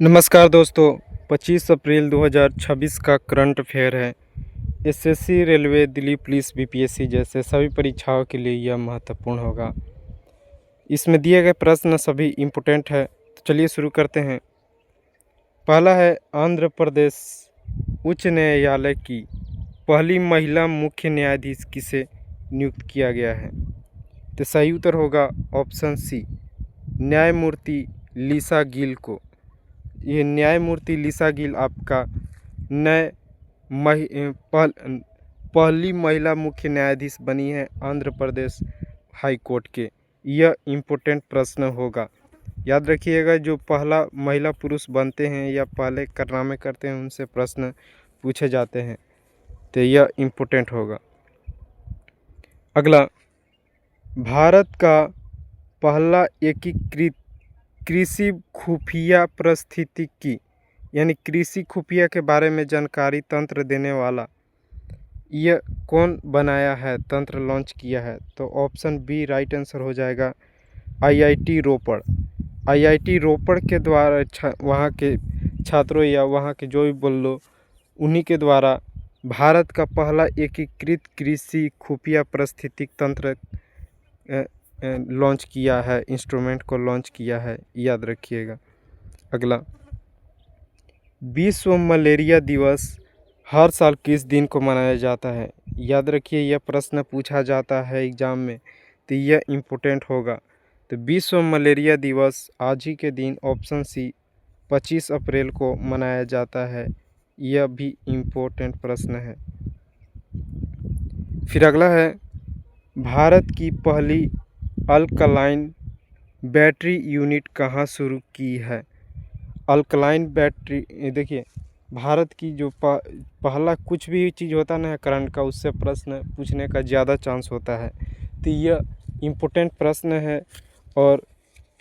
नमस्कार दोस्तों, 25 अप्रैल 2026 का करंट अफेयर है। SSC, railway, Delhi police, BPSC जैसे सभी परीक्षाओं के लिए यह महत्वपूर्ण होगा। इसमें दिए गए प्रश्न सभी इम्पोर्टेंट है, तो चलिए शुरू करते हैं। पहला है, आंध्र प्रदेश उच्च न्यायालय की पहली महिला मुख्य न्यायाधीश किसे नियुक्त किया गया है? तो सही उत्तर होगा ऑप्शन सी, न्यायमूर्ति लिसा गिल को। ये न्यायमूर्ति लिसा गिल आपका नए पहली महिला मुख्य न्यायाधीश बनी है आंध्र प्रदेश हाई कोर्ट के। यह इम्पोर्टेंट प्रश्न होगा, याद रखिएगा। जो पहला महिला पुरुष बनते हैं या पहले कारनामे करते हैं उनसे प्रश्न पूछे जाते हैं, तो यह इम्पोर्टेंट होगा। अगला, भारत का पहला एकीकृत कृषि खुफिया पारिस्थितिकी यानी कृषि खुफिया के बारे में जानकारी तंत्र देने वाला यह कौन बनाया है, तंत्र लॉन्च किया है? तो ऑप्शन बी राइट आंसर हो जाएगा, आईआईटी रोपड़। आईआईटी रोपड़ के द्वारा वहाँ के छात्रों या वहाँ के जो भी बोल लो, उन्हीं के द्वारा भारत का पहला एकीकृत कृषि खुफिया पारिस्थितिकी तंत्र लॉन्च किया है, इंस्ट्रूमेंट को लॉन्च किया है, याद रखिएगा। अगला, विश्व मलेरिया दिवस हर साल किस दिन को मनाया जाता है? याद रखिए, यह प्रश्न पूछा जाता है एग्जाम में, तो यह इम्पोर्टेंट होगा। तो विश्व मलेरिया दिवस आज ही के दिन ऑप्शन सी 25 अप्रैल को मनाया जाता है। यह भी इम्पोर्टेंट प्रश्न है। फिर अगला है, भारत की पहली अल्कलाइन बैटरी यूनिट कहाँ शुरू की है? अल्कलाइन बैटरी, देखिए भारत की जो पहला कुछ भी चीज़ होता है ना करंट का, उससे प्रश्न पूछने का ज़्यादा चांस होता है, तो यह इम्पोर्टेंट प्रश्न है। और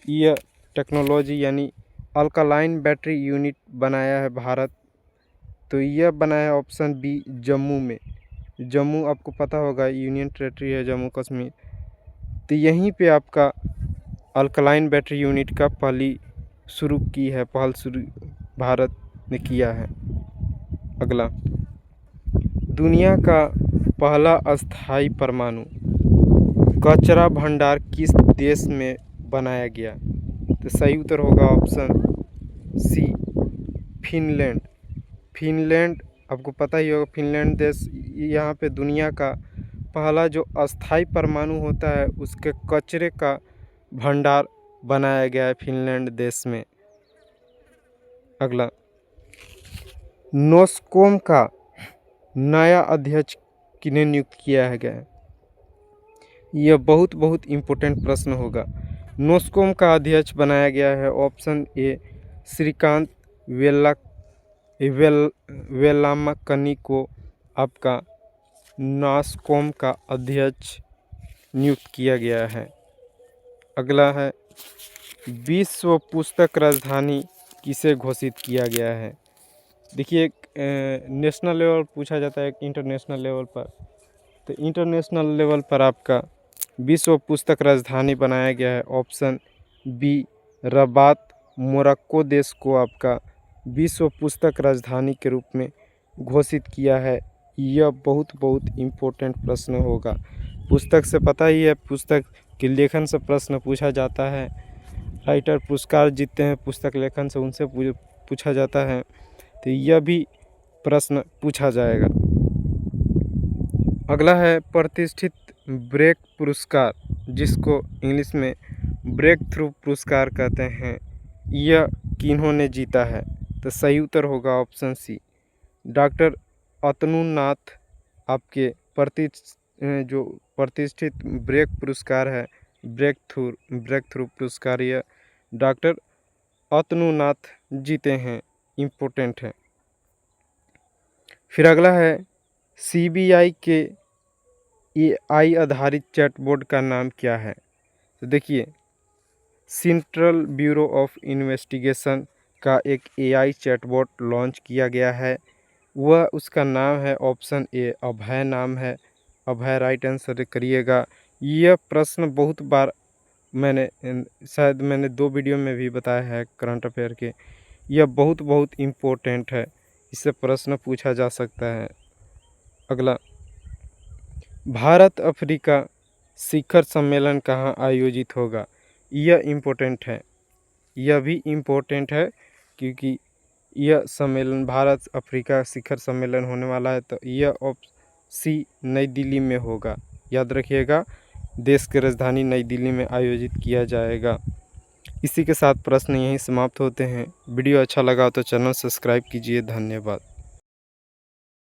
यह टेक्नोलॉजी यानी अल्कलाइन बैटरी यूनिट बनाया है भारत, तो यह बनाया है ऑप्शन बी जम्मू में। जम्मू आपको पता होगा यूनियन टेरेटरी है जम्मू कश्मीर, तो यहीं पे आपका अल्कलाइन बैटरी यूनिट का पहल शुरू भारत ने किया है। अगला, दुनिया का पहला अस्थाई परमाणु कचरा भंडार किस देश में बनाया गया? तो सही उत्तर होगा ऑप्शन सी, फिनलैंड। फिनलैंड आपको पता ही होगा, फिनलैंड देश यहाँ पे दुनिया का पहला जो अस्थाई परमाणु होता है उसके कचरे का भंडार बनाया गया है फिनलैंड देश में। अगला, नोस्कॉम का नया अध्यक्ष किन्हें नियुक्त किया गया है? यह बहुत इम्पोर्टेंट प्रश्न होगा। नोस्कॉम का अध्यक्ष बनाया गया है ऑप्शन ए श्रीकांत वेलामकनी को आपका नोस्कॉम का अध्यक्ष नियुक्त किया गया है। अगला है, विश्व पुस्तक राजधानी किसे घोषित किया गया है? देखिए, नेशनल लेवल पूछा जाता है, इंटरनेशनल लेवल पर, तो इंटरनेशनल लेवल पर आपका विश्व पुस्तक राजधानी बनाया गया है ऑप्शन बी रबात। मोरक्को देश को आपका विश्व पुस्तक राजधानी के रूप में घोषित किया है। यह बहुत इम्पोर्टेंट प्रश्न होगा। पुस्तक से पता ही है, पुस्तक के लेखन से प्रश्न पूछा जाता है। राइटर पुरस्कार जीतते हैं पुस्तक लेखन से, उनसे पूछा जाता है, तो यह भी प्रश्न पूछा जाएगा। अगला है, प्रतिष्ठित ब्रेक पुरस्कार जिसको इंग्लिश में ब्रेक थ्रू पुरस्कार कहते हैं, यह किन्होंने जीता है? तो सही उत्तर होगा ऑप्शन सी, डॉक्टर अतनुनाथ। आपके जो प्रतिष्ठित ब्रेक पुरस्कार है, ब्रेक थ्रू पुरस्कार, यह डॉक्टर अतनुनाथ जीते हैं, इम्पोर्टेंट है। फिर अगला है, सीबीआई के एआई आधारित चैटबॉट का नाम क्या है? तो देखिए, सेंट्रल ब्यूरो ऑफ इन्वेस्टिगेशन का एक एआई चैटबॉट लॉन्च किया गया है। वह उसका नाम है ऑप्शन ए अभय नाम है। अभय राइट आंसर करिएगा। यह प्रश्न बहुत बार मैंने 2 वीडियो में भी बताया है करंट अफेयर के, यह बहुत बहुत इम्पोर्टेंट है, इससे प्रश्न पूछा जा सकता है। अगला, भारत अफ्रीका शिखर सम्मेलन कहाँ आयोजित होगा? यह इम्पोर्टेंट है, यह भी इम्पोर्टेंट है क्योंकि यह सम्मेलन भारत अफ्रीका शिखर सम्मेलन होने वाला है, तो यह सी नई दिल्ली में होगा। याद रखिएगा, देश की राजधानी नई दिल्ली में आयोजित किया जाएगा। इसी के साथ प्रश्न यहीं समाप्त होते हैं। वीडियो अच्छा लगा तो चैनल सब्सक्राइब कीजिए। धन्यवाद।